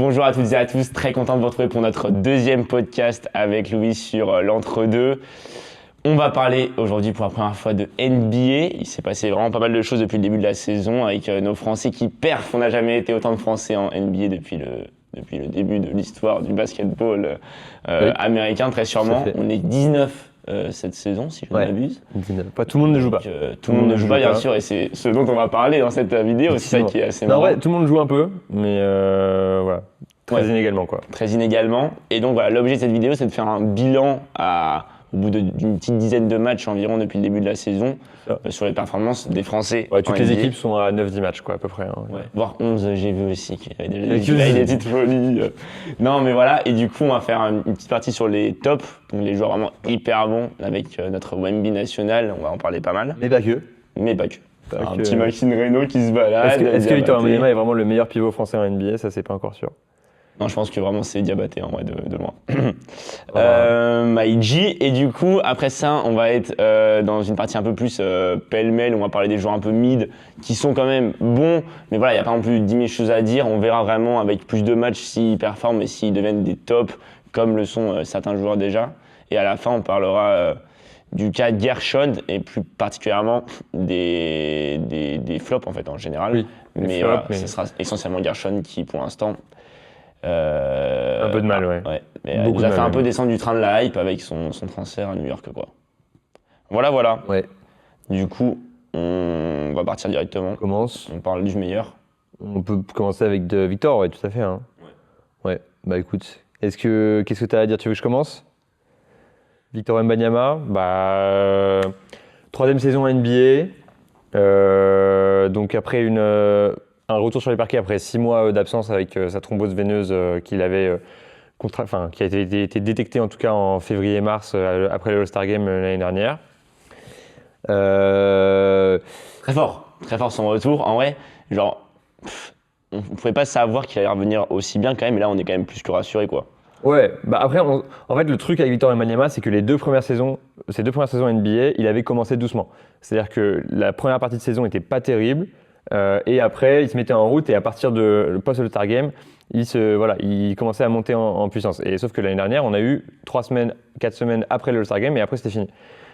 Bonjour à toutes et à tous, très content de vous retrouver pour notre deuxième podcast avec Louis sur l'entre-deux. On va parler aujourd'hui pour la première fois de NBA. Il s'est passé vraiment pas mal de choses depuis le début de la saison avec nos Français qui perfent. On n'a jamais été autant de Français en NBA depuis le début de l'histoire du basketball américain, très sûrement. On est 19 cette saison, si je ne m'abuse. Pas tout le monde ne joue pas. Tout le monde ne joue pas, bien sûr, et c'est ce dont on va parler dans cette vidéo. C'est ça qui est assez marrant. En vrai, tout le monde joue un peu, mais voilà, très inégalement quoi. Très inégalement. Et donc voilà, l'objet de cette vidéo, c'est de faire un bilan au bout d'une petite dizaine de matchs environ depuis le début de la saison sur les performances des Français. Ouais, toutes les équipes sont à 9-10 matchs quoi, à peu près. Hein. Ouais. Voire 11, j'ai vu aussi qu'il y avait des petites folies. Non mais voilà, et du coup on va faire une petite partie sur les tops, donc les joueurs vraiment hyper bons avec notre Wemby national, on va en parler pas mal. Mais pas que. Un petit Maxime Reynaud qui se balade. Est-ce que Victor Wembanyama est vraiment le meilleur pivot français en NBA? Ça c'est pas encore sûr. Non, je pense que vraiment c'est Diabaté en vrai de loin. Maïdji, et du coup après ça on va être dans une partie un peu plus pêle-mêle, on va parler des joueurs un peu mid qui sont quand même bons, mais voilà il n'y a pas non plus 10 000 choses à dire, on verra vraiment avec plus de matchs s'ils performent et s'ils deviennent des tops comme le sont certains joueurs déjà, et à la fin on parlera du cas Gershon et plus particulièrement des flops en fait en général, oui, mais voilà, ce sera essentiellement Gershon qui pour l'instant un peu de mal, ouais. Mais il nous a fait un peu descendre du train de la hype avec son transfert à New York, quoi. Voilà. Ouais. Du coup, on va partir directement. On parle du meilleur. On peut commencer avec Victor, ouais, tout à fait. Hein. Ouais. Bah écoute, qu'est-ce que tu as à dire? Tu veux que je commence? Victor Wembanyama, troisième saison NBA. Donc après un retour sur les parquets après 6 mois d'absence avec sa thrombose veineuse qu'il avait qui a été détectée en tout cas en février-mars après le All-Star Game l'année dernière. Très fort son retour. En vrai, genre, on ne pouvait pas savoir qu'il allait revenir aussi bien quand même, et là on est quand même plus que rassuré quoi. Ouais, après, en fait, le truc avec Victor Wembanyama, c'est que ces deux premières saisons NBA, il avait commencé doucement. C'est-à-dire que la première partie de saison n'était pas terrible. Et après, il se mettait en route et à partir de le post-All-Star Game, il commençait à monter en puissance. Et sauf que l'année dernière, on a eu 4 semaines après le All-Star Game et après c'était fini.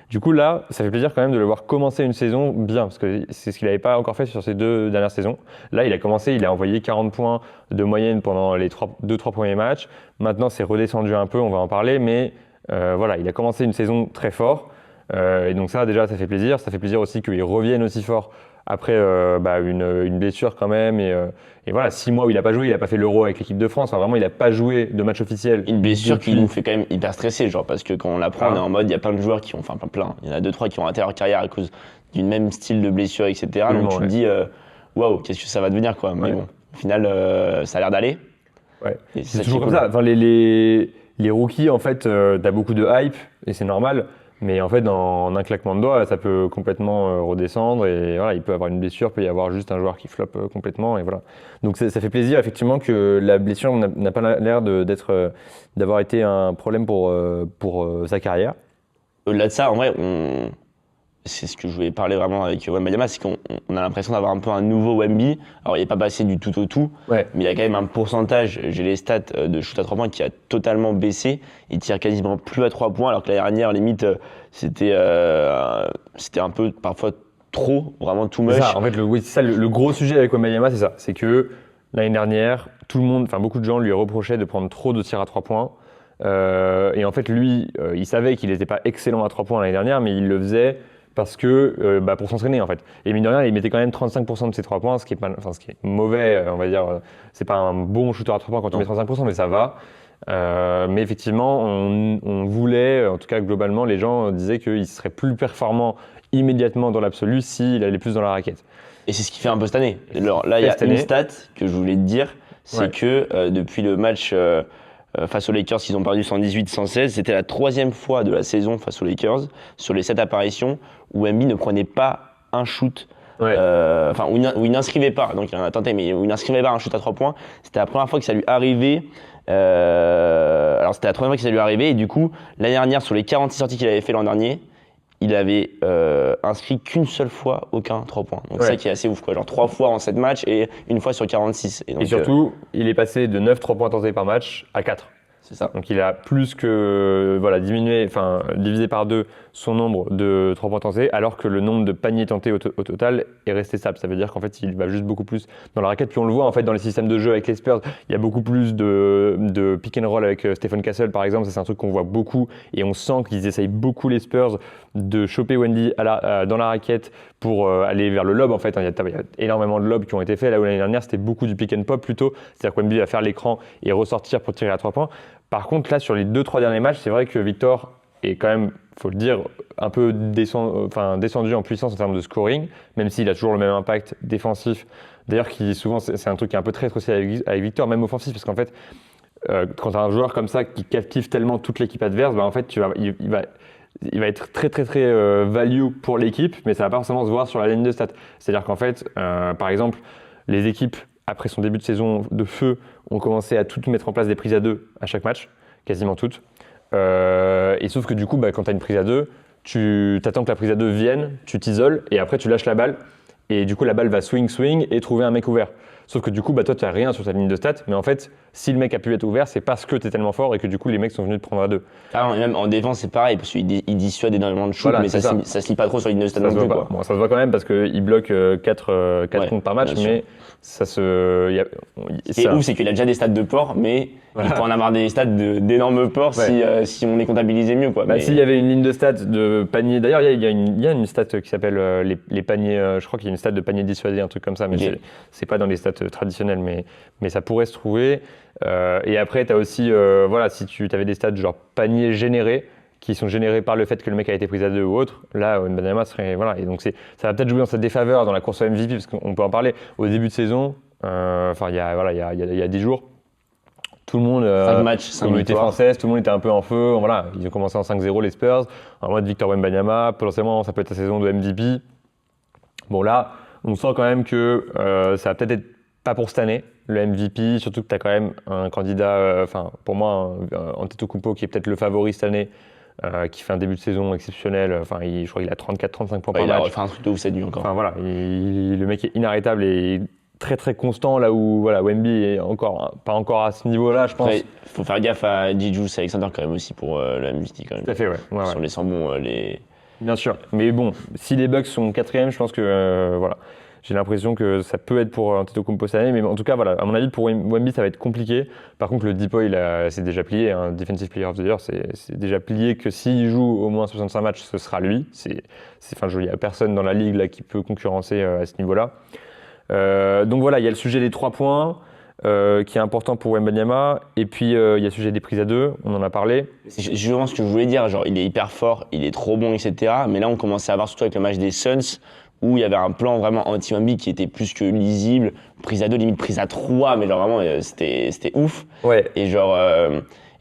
Du coup là, ça fait plaisir quand même de le voir commencer une saison bien parce que c'est ce qu'il n'avait pas encore fait sur ses 2 dernières saisons. Là, il a envoyé 40 points de moyenne pendant les 2-3 premiers matchs. Maintenant, c'est redescendu un peu, on va en parler, mais il a commencé une saison très fort. Et donc ça, déjà, ça fait plaisir. Ça fait plaisir aussi qu'il revienne aussi fort après une blessure quand même, et voilà, 6 mois où il n'a pas joué, il n'a pas fait l'Euro avec l'équipe de France, enfin, vraiment il n'a pas joué de match officiel. Une blessure qui nous fait quand même hyper stresser, genre, parce que quand on l'apprend, on est en mode, il y a plein de joueurs il y en a 2-3 qui ont arrêté leur carrière à cause d'une même style de blessure, etc. Donc tu te dis, waouh, qu'est-ce que ça va devenir quoi. Mais bon, au final, ça a l'air d'aller. Ouais. C'est toujours comme ça. Enfin, les rookies, en fait, t'as beaucoup de hype, et c'est normal. Mais en fait, en un claquement de doigts, ça peut complètement redescendre et voilà, il peut avoir une blessure, peut y avoir juste un joueur qui floppe complètement et voilà. Donc ça fait plaisir effectivement que la blessure n'a pas l'air d'avoir été un problème pour sa carrière. Au-delà de ça, en vrai, c'est ce que je voulais parler vraiment avec Wembanyama, c'est qu'on a l'impression d'avoir un peu un nouveau Wemby. Alors il n'est pas passé du tout au tout, mais il a quand même un pourcentage, j'ai les stats de shoot à 3 points qui a totalement baissé. Il tire quasiment plus à 3 points, alors que l'année dernière, limite, c'était un peu parfois trop, vraiment too much. C'est ça, en fait, le gros sujet avec Wembanyama, c'est ça. C'est que l'année dernière, beaucoup de gens lui reprochaient de prendre trop de tirs à 3 points. Et en fait, lui, il savait qu'il n'était pas excellent à 3 points l'année dernière, mais il le faisait parce que pour s'entraîner en fait. Et mine de rien, il mettait quand même 35% de ses 3 points, ce qui est mauvais, on va dire. C'est pas un bon shooter à 3 points quand tu mets 35%, mais ça va. Mais effectivement, on voulait, en tout cas globalement, les gens disaient qu'il serait plus performant immédiatement dans l'absolu s'il allait plus dans la raquette. Et c'est ce qu'il fait un peu cette année. Alors là, il y a une stat que je voulais te dire, c'est que depuis le match face aux Lakers, ils ont perdu 118-116. C'était la 3e fois de la saison face aux Lakers, sur les 7 apparitions, où Wemby ne prenait pas un shoot, où il n'inscrivait pas, donc il en a tenté, mais où il n'inscrivait pas un shoot à 3 points. C'était la première fois que ça lui arrivait. Et du coup, l'année dernière, sur les 46 sorties qu'il avait fait l'an dernier, il avait inscrit qu'une seule fois aucun 3 points. Donc c'est ça qui est assez ouf, quoi. Genre 3 fois en 7 matchs et une fois sur 46. Et surtout, il est passé de 9 3 points tentés par match à 4. C'est ça. Donc il a plus que divisé par 2 son nombre de 3 points tentés, alors que le nombre de paniers tentés au total est resté stable. Ça veut dire qu'en fait, il va juste beaucoup plus dans la raquette. Puis on le voit en fait dans les systèmes de jeu avec les Spurs, il y a beaucoup plus de pick and roll avec Stephen Castle par exemple. Ça, c'est un truc qu'on voit beaucoup et on sent qu'ils essayent beaucoup les Spurs de choper Wemby dans la raquette pour aller vers le lob. En fait, il y a énormément de lobs qui ont été faits. Là où l'année dernière, c'était beaucoup du pick and pop plutôt. C'est-à-dire que Wemby va faire l'écran et ressortir pour tirer à 3 points. Par contre, là, sur les 2-3 derniers matchs, c'est vrai que Victor est quand même, faut le dire, un peu descendu en puissance en termes de scoring, même s'il a toujours le même impact défensif. D'ailleurs, souvent, c'est un truc qui est un peu traître aussi avec Victor, même offensif, parce qu'en fait, quand tu as un joueur comme ça qui captive tellement toute l'équipe adverse, en fait, il va être très, très, très value pour l'équipe, mais ça va pas forcément se voir sur la ligne de stats. C'est-à-dire qu'en fait, par exemple, les équipes, après son début de saison de feu, ont commencé à toutes mettre en place des prises à 2 à chaque match, quasiment toutes. Et sauf que du coup, quand tu as une prise à 2, tu t'attends que la prise à 2 vienne, tu t'isoles et après tu lâches la balle. Et du coup, la balle va swing et trouver un mec ouvert. Sauf que du coup, toi, tu n'as rien sur ta ligne de stats. Mais en fait, si le mec a pu être ouvert, c'est parce que tu es tellement fort et que du coup, les mecs sont venus te prendre à 2. Ah, et même en défense, c'est pareil, parce qu'il dissuade énormément de shoots, mais ça se lit pas trop sur la ligne de stats non plus. Bon, ça se voit quand même parce qu'il bloque 4 comptes par match, mais ça se. Ce qui est ouf, c'est qu'il a déjà des stats de port, mais il peut en avoir des stats d'énormes ports si on les comptabilisait mieux, quoi. S'il y avait une ligne de stats de panier, d'ailleurs, il y a une stat qui s'appelle les paniers, je crois qu'il y a une stat de panier dissuadé, un truc comme ça, mais c'est pas dans les stats traditionnelles, mais ça pourrait se trouver. Et après, tu as aussi, si tu avais des stats genre panier généré, qui sont générés par le fait que le mec a été pris à 2 ou autre, là, Wembanyama serait. Voilà. Et donc, ça va peut-être jouer dans sa défaveur dans la course au MVP, parce qu'on peut en parler. Au début de saison, il y a 10 jours, tout le monde. 5 matchs, 5 communauté victoires. française, tout le monde était un peu en feu. Voilà, ils ont commencé en 5-0, les Spurs. En mode Victor Wembanyama, potentiellement, ça peut être sa saison de MVP. Bon, là, on sent quand même que ça va peut-être être pas pour cette année, le MVP, surtout que tu as quand même un candidat, pour moi, Antetokounmpo, qui est peut-être le favori cette année. Qui fait un début de saison exceptionnel. Je crois qu'il a 34-35 points par match. Il a refait un truc de ouf cette nuit encore. Le mec est inarrêtable et très très constant, là où Wemby est pas encore à ce niveau-là, je pense. Il faut faire gaffe à Julius Alexander quand même aussi pour le MVP quand même. Tout à fait, ouais. Sur les 100 bons, Bien sûr, mais bon, si les Bucks sont 4e, je pense que j'ai l'impression que ça peut être pour Antetokounmpo cette année, mais en tout cas, à mon avis, pour Wemby, ça va être compliqué. Par contre, le Depoy, c'est déjà plié. Defensive Player of the Year, c'est déjà plié que s'il joue au moins 65 matchs, ce sera lui. Il n'y a personne dans la ligue là, qui peut concurrencer à ce niveau-là. Donc voilà, il y a le sujet des 3 points qui est important pour Wembanyama. Et puis, il y a le sujet des prises à 2, on en a parlé. C'est justement ce que je voulais dire. Genre, il est hyper fort, il est trop bon, etc. Mais là, on commençait à voir, surtout avec le match des Suns, où il y avait un plan vraiment anti-Wemby qui était plus que lisible, prise à 2, limite prise à 3, mais genre vraiment c'était ouf. Ouais.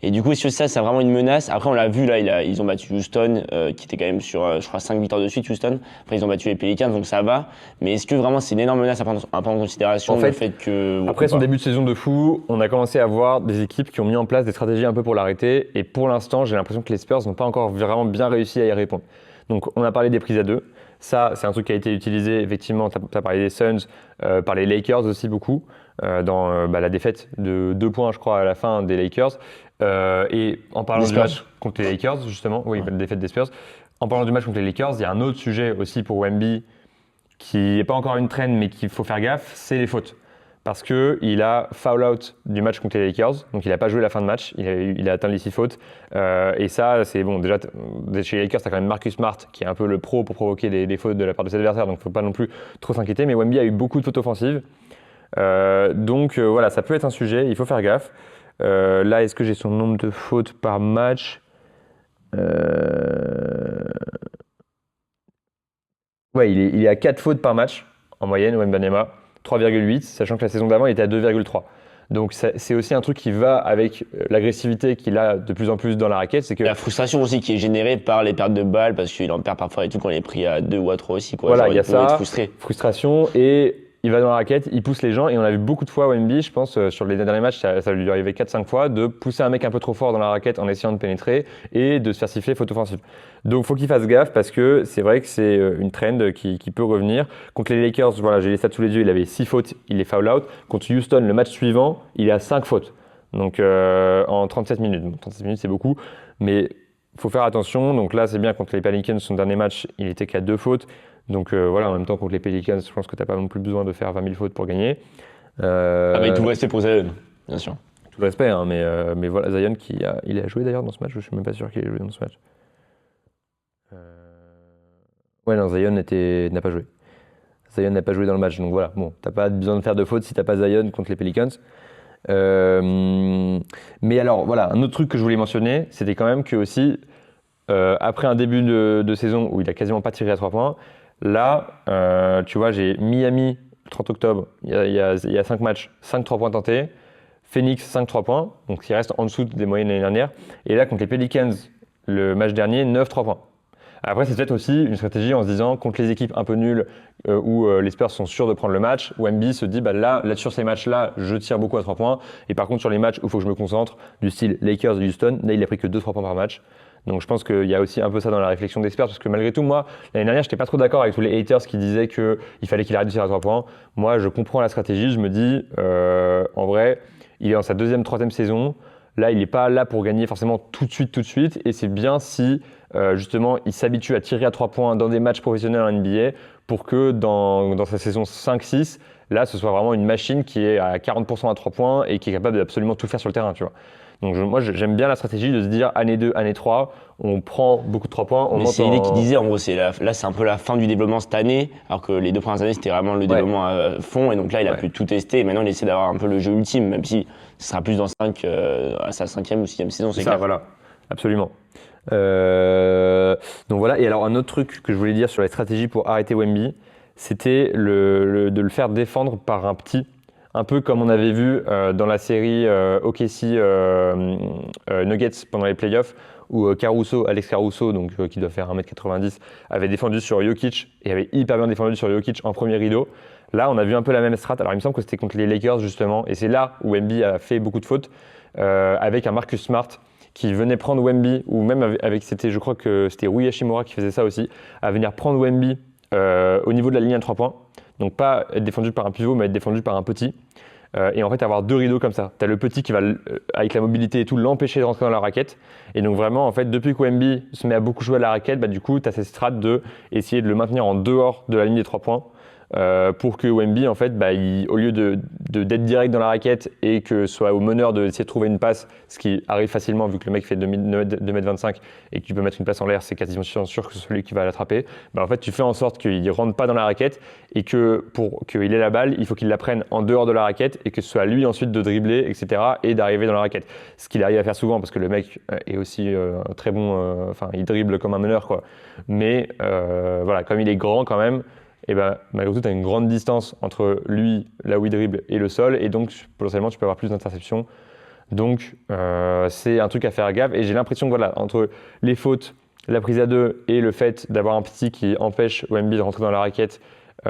Et du coup, sur ça, c'est vraiment une menace. Après, on l'a vu, là, ils ont battu Houston, qui était quand même sur, je crois, 5 victoires de suite, Houston. Après, ils ont battu les Pelicans, donc ça va. Mais est-ce que vraiment c'est une énorme menace à prendre en considération, en fait, le fait que... Après son début de saison de fou, on a commencé à voir des équipes qui ont mis en place des stratégies un peu pour l'arrêter. Et pour l'instant, j'ai l'impression que les Spurs n'ont pas encore vraiment bien réussi à y répondre. Donc, on a parlé des prises à 2. Ça, c'est un truc qui a été utilisé, effectivement, tu as parlé des Suns, par les Lakers aussi beaucoup, dans la défaite de 2 points, je crois, à la fin des Lakers. Et en parlant du match contre les Lakers, justement, la défaite des Spurs, en parlant du match contre les Lakers, il y a un autre sujet aussi pour Wemby qui n'est pas encore une trend, mais qu'il faut faire gaffe, c'est les fautes. Parce qu'il a foul out du match contre les Lakers, donc il n'a pas joué la fin de match, il a atteint les 6 fautes. Et ça, c'est bon, déjà, chez les Lakers, tu as quand même Marcus Smart, qui est un peu le pro pour provoquer des fautes de la part de ses adversaires, donc il ne faut pas non plus trop s'inquiéter. Mais Wemby a eu beaucoup de fautes offensives. Donc voilà, ça peut être un sujet, il faut faire gaffe. Là, est-ce que j'ai son nombre de fautes par match ? Ouais, il est à 4 fautes par match, en moyenne, Wembanyama. 3,8, sachant que la saison d'avant, il était à 2,3. Donc c'est aussi un truc qui va avec l'agressivité qu'il a de plus en plus dans la raquette. C'est que la frustration aussi qui est générée par les pertes de balles, parce qu'il en perd parfois et tout quand il est pris à 2 ou à 3 aussi. Voilà, il y a ça, frustration, et il va dans la raquette, il pousse les gens et on a vu beaucoup de fois Wemby, je pense, sur les derniers matchs, ça lui est arrivé 4-5 fois, de pousser un mec un peu trop fort dans la raquette en essayant de pénétrer et de se faire siffler faute offensive. Donc faut qu'il fasse gaffe parce que c'est vrai que c'est une trend qui peut revenir. Contre les Lakers, voilà, j'ai les stats sous les yeux, il avait 6 fautes, il est foul out. Contre Houston, le match suivant, il est à 5 fautes. Donc en 37 minutes. Bon, 37 minutes c'est beaucoup, mais il faut faire attention. Donc là c'est bien contre les Pelicans, son dernier match, il était qu'à 2 fautes. Donc voilà, en même temps contre les Pelicans, je pense que tu n'as pas non plus besoin de faire 20 000 fautes pour gagner. Avec tout le respect pour Zion, bien sûr. Tout le respect, hein, mais voilà, Zion il a joué d'ailleurs dans ce match, je suis même pas sûr qu'il ait joué dans ce match. Ouais, non, Zion n'a pas joué. Zion n'a pas joué dans le match, donc voilà, bon, t'as pas besoin de faire de fautes si t'as pas Zion contre les Pelicans. Mais alors, voilà, un autre truc que je voulais mentionner, c'était quand même que aussi, après un début de saison où il a quasiment pas tiré à 3 points, là, tu vois, j'ai Miami, le 30 octobre, il y a 5 matchs, 5 3 points tentés. Phoenix, 5 3 points, donc il reste en dessous des moyennes l'année dernière. Et là, contre les Pelicans, le match dernier, 9 3 points. Après, c'est peut-être aussi une stratégie en se disant, contre les équipes un peu nulles, où les Spurs sont sûrs de prendre le match, Wemby se dit, bah là, sur ces matchs-là, je tire beaucoup à 3 points. Et par contre, sur les matchs où il faut que je me concentre, du style Lakers, Houston, là, il a pris que 2-3 points par match. Donc je pense qu'il y a aussi un peu ça dans la réflexion des Spurs, parce que malgré tout, moi, l'année dernière, je n'étais pas trop d'accord avec tous les haters qui disaient qu'il fallait qu'il arrête de tirer à 3 points. Moi, je comprends la stratégie, je me dis, en vrai, il est dans sa 2e, 3e saison. Là, il n'est pas là pour gagner forcément tout de suite. Et c'est bien si, justement, il s'habitue à tirer à 3 points dans des matchs professionnels en NBA pour que dans sa saison 5-6, là, ce soit vraiment une machine qui est à 40% à 3 points et qui est capable d'absolument tout faire sur le terrain, tu vois. Donc moi, j'aime bien la stratégie de se dire année 2, année 3, on prend beaucoup de 3 points. Mais c'est l'idée qui disait, en gros, là c'est un peu la fin du développement cette année, alors que les 2 premières années c'était vraiment le développement à fond, et donc là il a pu tout tester, et maintenant il essaie d'avoir un peu le jeu ultime, même si ce sera plus dans à sa 5e ou 6e saison, c'est clair. Voilà, absolument. Donc voilà, et alors un autre truc que je voulais dire sur la stratégie pour arrêter Wemby, c'était de le faire défendre par un petit. Un peu comme on avait vu dans la série OKC Nuggets pendant les playoffs, où Alex Caruso, donc, qui doit faire 1m90, avait défendu sur Jokic et avait hyper bien défendu sur Jokic en premier rideau. Là, on a vu un peu la même strat. Alors, il me semble que c'était contre les Lakers, justement, et c'est là où Wemby a fait beaucoup de fautes, avec un Marcus Smart qui venait prendre Wemby, ou même je crois que c'était Rui Hachimura qui faisait ça aussi, à venir prendre Wemby au niveau de la ligne à 3 points. Donc pas être défendu par un pivot, mais être défendu par un petit. Et en fait, avoir 2 rideaux comme ça. Tu as le petit qui va, avec la mobilité et tout, l'empêcher de rentrer dans la raquette. Et donc vraiment, en fait, depuis que Wemby se met à beaucoup jouer à la raquette, bah, du coup, tu as cette strat de essayer de le maintenir en dehors de la ligne des 3 points. Pour que Wemby, en fait, bah, au lieu d'être direct dans la raquette et que ce soit au meneur d'essayer de trouver une passe, ce qui arrive facilement vu que le mec fait 2m25 et que tu peux mettre une passe en l'air, c'est quasiment sûr que c'est celui qui va l'attraper. Bah, en fait, tu fais en sorte qu'il ne rentre pas dans la raquette et que pour qu'il ait la balle, il faut qu'il la prenne en dehors de la raquette et que ce soit à lui ensuite de dribbler, etc. et d'arriver dans la raquette. Ce qu'il arrive à faire souvent parce que le mec est aussi très bon, il dribble comme un meneur, quoi. Mais voilà, comme il est grand quand même, et ben, malgré tout, tu as une grande distance entre lui, là où il dribble, et le sol, et donc potentiellement tu peux avoir plus d'interceptions. Donc c'est un truc à faire gaffe, et j'ai l'impression que voilà, entre les fautes, la prise à 2 et le fait d'avoir un petit qui empêche Wemby de rentrer dans la raquette au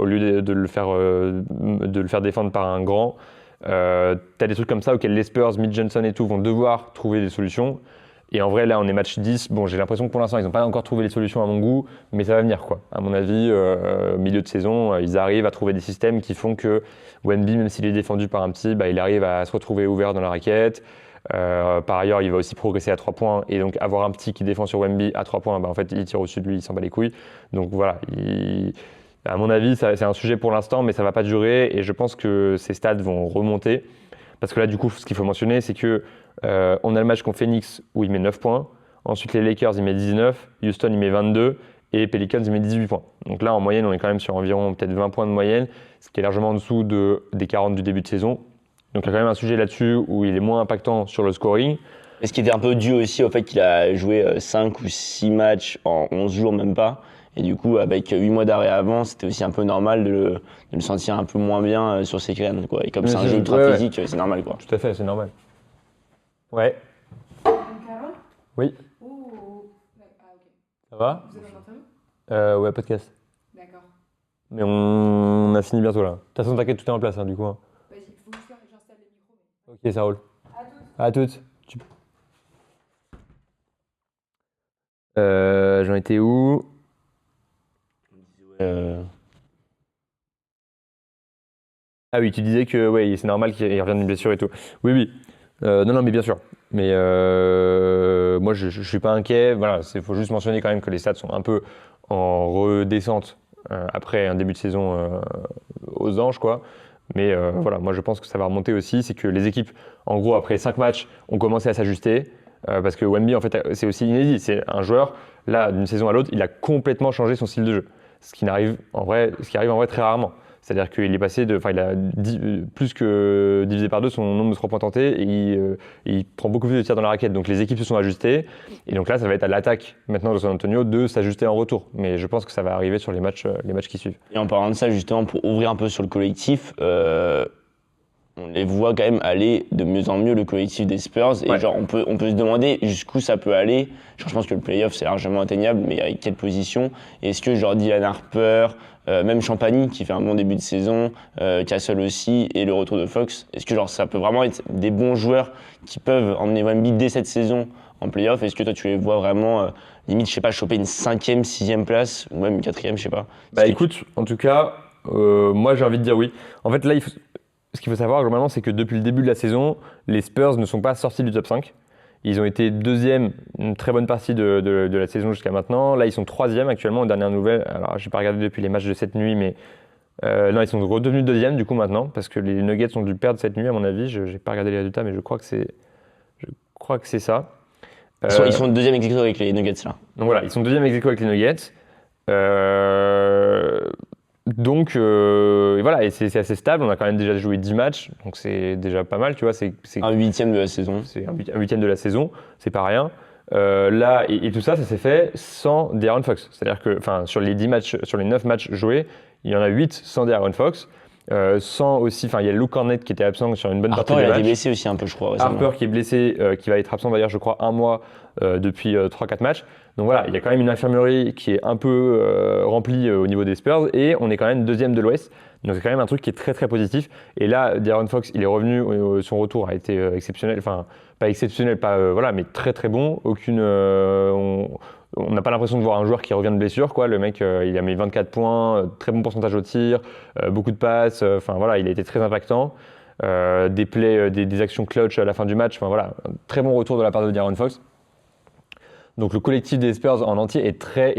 lieu de le faire défendre par un grand, tu as des trucs comme ça auxquels les Spurs, Mitch Johnson et tout vont devoir trouver des solutions. Et en vrai, là, on est match 10. Bon, j'ai l'impression que pour l'instant, ils n'ont pas encore trouvé les solutions à mon goût, mais ça va venir, quoi. À mon avis, milieu de saison, ils arrivent à trouver des systèmes qui font que Wemby, même s'il est défendu par un petit, bah, il arrive à se retrouver ouvert dans la raquette. Par ailleurs, il va aussi progresser à 3 points. Et donc, avoir un petit qui défend sur Wemby à 3 points, bah, en fait, il tire au-dessus de lui, il s'en bat les couilles. Donc voilà, à mon avis, c'est un sujet pour l'instant, mais ça ne va pas durer. Et je pense que ces stats vont remonter. Parce que là, du coup, ce qu'il faut mentionner, c'est que on a le match contre Phoenix où il met 9 points. Ensuite, les Lakers, il met 19. Houston, il met 22. Et Pelicans, il met 18 points. Donc là, en moyenne, on est quand même sur environ peut-être 20 points de moyenne, ce qui est largement en dessous des 40 du début de saison. Donc il y a quand même un sujet là-dessus où il est moins impactant sur le scoring. Et ce qui était un peu dû aussi au fait qu'il a joué 5 ou 6 matchs en 11 jours, même pas. Et du coup, avec 8 mois d'arrêt avant, c'était aussi un peu normal de le sentir un peu moins bien sur ses crânes, quoi. Et comme c'est un jeu ultra physique, c'est normal, quoi. Tout à fait, c'est normal. Ouais. Carole ? Oui. Oh. Ah, ok. Ça va? Vous êtes en interview ? Ouais, podcast. D'accord. Mais on a fini bientôt là. De toute façon, t'inquiète, tout est en place du coup. Vas-y, il faut juste que j'installe les micros. Ok, ça roule. À toutes. À toutes. J'en étais où? Ah oui, tu disais que ouais, c'est normal qu'il revienne d'une blessure et tout. Oui, oui. Non, mais bien sûr. Mais moi, je suis pas inquiet. Voilà, faut juste mentionner quand même que les stats sont un peu en redescente après un début de saison aux anges, quoi. Mais voilà, moi, je pense que ça va remonter aussi. C'est que les équipes, en gros, après 5 matchs, ont commencé à s'ajuster. Parce que Wemby, en fait, c'est aussi inédit. C'est un joueur, là, d'une saison à l'autre, il a complètement changé son style de jeu. Ce qui arrive en vrai très rarement. C'est-à-dire qu'il est passé il a plus que divisé par deux son nombre de 3 points tentés et il prend beaucoup plus de tirs dans la raquette. Donc les équipes se sont ajustées et donc là ça va être à l'attaque maintenant de San Antonio de s'ajuster en retour. Mais je pense que ça va arriver sur les matchs qui suivent. Et en parlant de ça, justement, pour ouvrir un peu sur le collectif, on les voit quand même aller de mieux en mieux, le collectif des Spurs. Et genre, on peut se demander jusqu'où ça peut aller. Genre, je pense que le playoff, c'est largement atteignable, mais avec quelle position? Et est-ce que genre Dylan Harper, même Champagny, qui fait un bon début de saison, Castle aussi, et le retour de Fox, est-ce que genre ça peut vraiment être des bons joueurs qui peuvent emmener Wemby dès cette saison en playoff? Est-ce que toi, tu les vois vraiment, limite, je sais pas, choper une 5e, 6e place, ou même une 4e, je sais pas? Bah écoute, en tout cas, moi j'ai envie de dire oui. En fait, là, ce qu'il faut savoir globalement, c'est que depuis le début de la saison, les Spurs ne sont pas sortis du top 5. Ils ont été deuxième une très bonne partie de la saison jusqu'à maintenant. Là, ils sont troisième actuellement aux dernières nouvelles. Alors, je n'ai pas regardé depuis les matchs de cette nuit, mais non, ils sont redevenus deuxième du coup maintenant, parce que les Nuggets ont dû perdre cette nuit à mon avis. Je n'ai pas regardé les résultats, mais je crois que c'est ça. Ils sont deuxième ex aequo avec les Nuggets là. Donc voilà, ils sont deuxième ex aequo avec les Nuggets. Donc voilà, et c'est assez stable. On a quand même déjà joué 10 matchs, donc c'est déjà pas mal, tu vois. C'est un 8e de la saison. C'est un 8e de la saison, c'est pas rien. Là, et tout ça s'est fait sans De'Aaron Fox. C'est-à-dire que sur les 10 matchs, sur les 9 matchs joués, il y en a 8 sans De'Aaron Fox. Sans aussi, il y a Luke Cornett qui était absent sur une bonne partie du match. Harper, il a été blessé aussi un peu, je crois. Harper qui est blessé, qui va être absent d'ailleurs, je crois, un mois depuis 3-4 matchs. Donc voilà, il y a quand même une infirmerie qui est un peu remplie au niveau des Spurs et on est quand même deuxième de l'Ouest. Donc c'est quand même un truc qui est très très positif. Et là, De'Aaron Fox, il est revenu, son retour a été exceptionnel, pas exceptionnel, mais très très bon. On n'a pas l'impression de voir un joueur qui revient de blessure, quoi. Le mec, il a mis 24 points, très bon pourcentage au tir, beaucoup de passes. Il a été très impactant. Des plays, des actions clutch à la fin du match. Un très bon retour de la part de De'Aaron Fox. Donc le collectif des Spurs en entier est très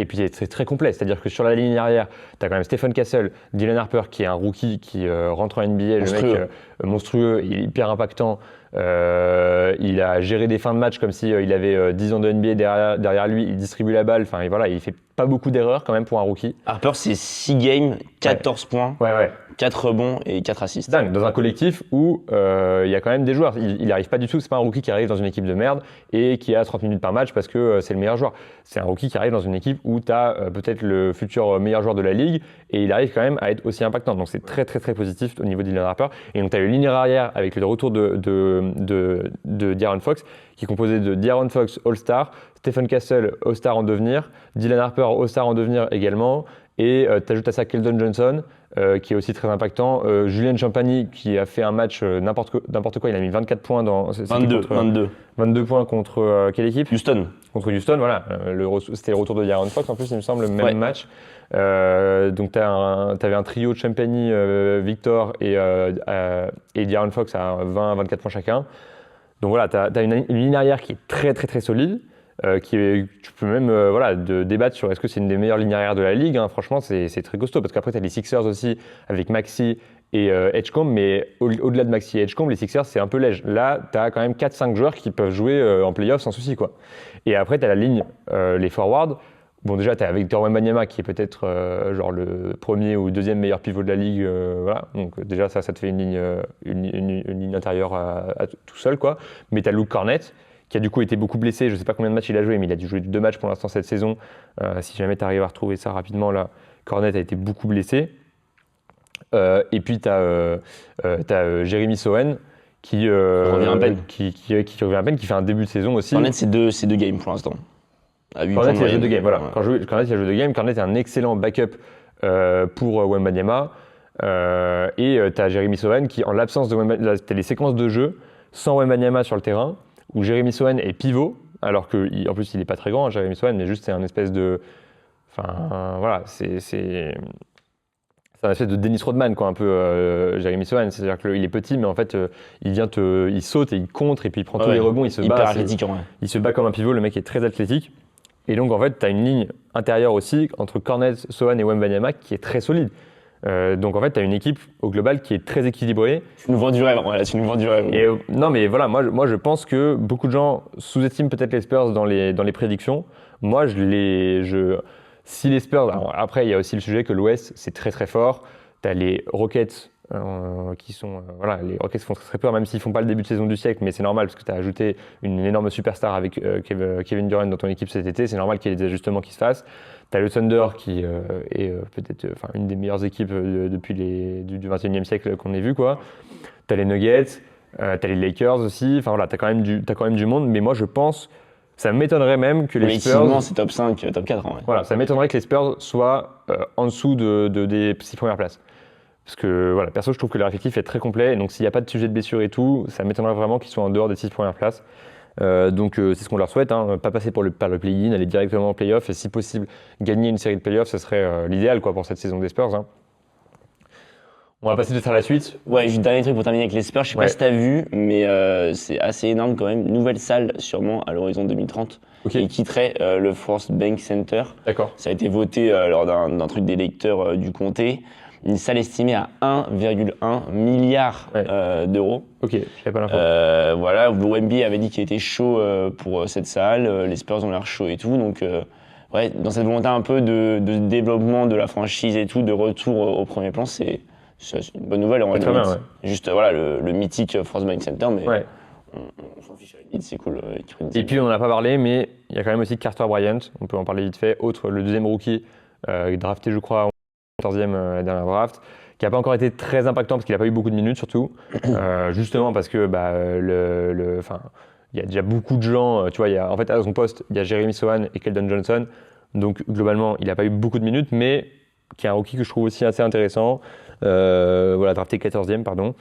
complet. C'est-à-dire que sur la ligne arrière, tu as quand même Stephen Castle, Dylan Harper qui est un rookie qui rentre en NBA, monstrueux. Le mec monstrueux, il est hyper impactant. Il a géré des fins de match comme si il avait 10 ans de NBA derrière lui, il distribue la balle, il fait pas beaucoup d'erreurs quand même pour un rookie. Harper, c'est 6 games, 14 points, 4 rebonds et 4 assists. Dingue, dans un collectif où il y a quand même des joueurs. Il n'arrive pas du tout, c'est pas un rookie qui arrive dans une équipe de merde et qui a 30 minutes par match parce que c'est le meilleur joueur. C'est un rookie qui arrive dans une équipe où tu as peut-être le futur meilleur joueur de la ligue et il arrive quand même à être aussi impactant. Donc c'est très très très positif au niveau de Dylan Harper. Et donc tu as une ligne arrière avec le retour de De'Aaron Fox qui est composé de De'Aaron Fox All-Star, Stephen Castle All-Star en devenir, Dylan Harper All-Star en devenir également, et tu ajoutes à ça Keldon Johnson qui est aussi très impactant, Julian Champagny qui a fait un match n'importe quoi, il a mis 24 points dans 22 points contre quelle équipe? Houston. Contre Houston, voilà. C'était le retour de De'Aaron Fox en plus, il me semble, le même match. Donc t'avais un trio de Champagny, Victor et De'Aaron Fox à 20-24 points chacun. Donc voilà, t'as une ligne arrière qui est très très très solide. Tu peux même débattre sur est-ce que c'est une des meilleures lignes arrière de la ligue. Hein. Franchement, c'est très costaud parce qu'après, tu as les Sixers aussi avec Maxey et Edgecombe, mais au-delà de Maxey et Edgecombe, les Sixers, c'est un peu léger. Là, tu as quand même 4-5 joueurs qui peuvent jouer en playoff sans souci, quoi. Et après, tu as la ligne, les forwards. Bon, déjà, tu as Victor Wembanyama qui est peut-être le premier ou deuxième meilleur pivot de la ligue. Donc, déjà, ça te fait une ligne intérieure tout seul, quoi. Mais tu as Luke Cornett qui a du coup été beaucoup blessé. Je ne sais pas combien de matchs il a joué, mais il a dû jouer 2 matchs pour l'instant cette saison. Si jamais tu arrives à retrouver ça rapidement, là, Cornett a été beaucoup blessé. Et puis tu as Jeremy Sohan qui revient à peine, qui fait un début de saison aussi. Cornett, c'est deux games pour l'instant. Cornett, il a joué 2 games. Voilà. Cornett, il a joué 2 games. Cornett est un excellent backup pour Wembanyama. Et tu as Jeremy Sohan qui, en l'absence de Wembanyama, tu as les séquences de jeu sans Wembanyama sur le terrain, où Jeremy Sohan est pivot, alors qu'en plus il n'est pas très grand, Jeremy Sohan, mais juste c'est un espèce de... Enfin, voilà, c'est un espèce de Dennis Rodman, quoi, un peu, Jeremy Sohan. C'est-à-dire qu'il est petit, mais en fait, il saute et il contre, et puis il prend tous les rebonds, il se bat. Hyper athlétique, ouais. Il se bat comme un pivot, le mec est très athlétique. Et donc, en fait, tu as une ligne intérieure aussi entre Kornet, Sohan et Wembanyama qui est très solide. Donc, en fait, tu as une équipe au global qui est très équilibrée. Tu nous vends du rêve, voilà, tu nous vends du rêve. Et, non, mais voilà, moi, je pense que beaucoup de gens sous-estiment peut-être les Spurs dans les prédictions. Moi, si les Spurs, alors après il y a aussi le sujet que l'Ouest c'est très très fort. Tu as les Rockets qui sont les Rockets font très très peur même s'ils font pas le début de saison du siècle, mais c'est normal parce que tu as ajouté une énorme superstar avec Kevin Durant dans ton équipe cet été, c'est normal qu'il y ait des ajustements qui se fassent. Tu as le Thunder qui est peut-être une des meilleures équipes depuis du 21e siècle qu'on ait vu quoi. Tu as les Nuggets, tu as les Lakers aussi, enfin voilà, tu as quand même du monde, mais moi je pense ça m'étonnerait même que les Spurs... c'est top 5, top 4. Ouais. Voilà, ça m'étonnerait que les Spurs soient en dessous des 6 premières places. Parce que, voilà, perso, je trouve que leur effectif est très complet. Et donc, s'il n'y a pas de sujet de blessure et tout, ça m'étonnerait vraiment qu'ils soient en dehors des 6 premières places. Donc, c'est ce qu'on leur souhaite. Hein, pas passer par le play-in, aller directement en play-off. Et si possible, gagner une série de play-offs, ce serait l'idéal quoi, pour cette saison des Spurs. Hein. On va passer peut-être à la suite. Ouais, juste dernier truc pour terminer avec les Spurs. Je sais pas si tu as vu, mais c'est assez énorme quand même. Nouvelle salle, sûrement, à l'horizon 2030. Okay. Et quitterait le First Bank Center. D'accord. Ça a été voté lors d'un truc des lecteurs du comté. Une salle estimée à 1,1 milliard d'euros. Ok, je savais pas l'info. Voilà, Wemby avait dit qu'il était chaud pour cette salle. Les Spurs ont l'air chauds et tout. Donc, ouais, dans cette volonté un peu de développement de la franchise et tout, de retour au premier plan, c'est une bonne nouvelle. C'est très bien, ouais. Juste voilà, le mythique First Bank Center, mais ouais. on s'en fiche à la limite, c'est cool. Et puis on n'en a pas parlé, mais il y a quand même aussi Carter Bryant, on peut en parler vite fait, le deuxième rookie, drafté je crois 14e la dernière draft, qui n'a pas encore été très impactant parce qu'il n'a pas eu beaucoup de minutes surtout, justement parce que il y a déjà beaucoup de gens, tu vois, en fait à son poste, il y a Jeremy Sohan et Keldon Johnson, donc globalement il n'a pas eu beaucoup de minutes, mais qui est un rookie que je trouve aussi assez intéressant, drafté 14e, pardon.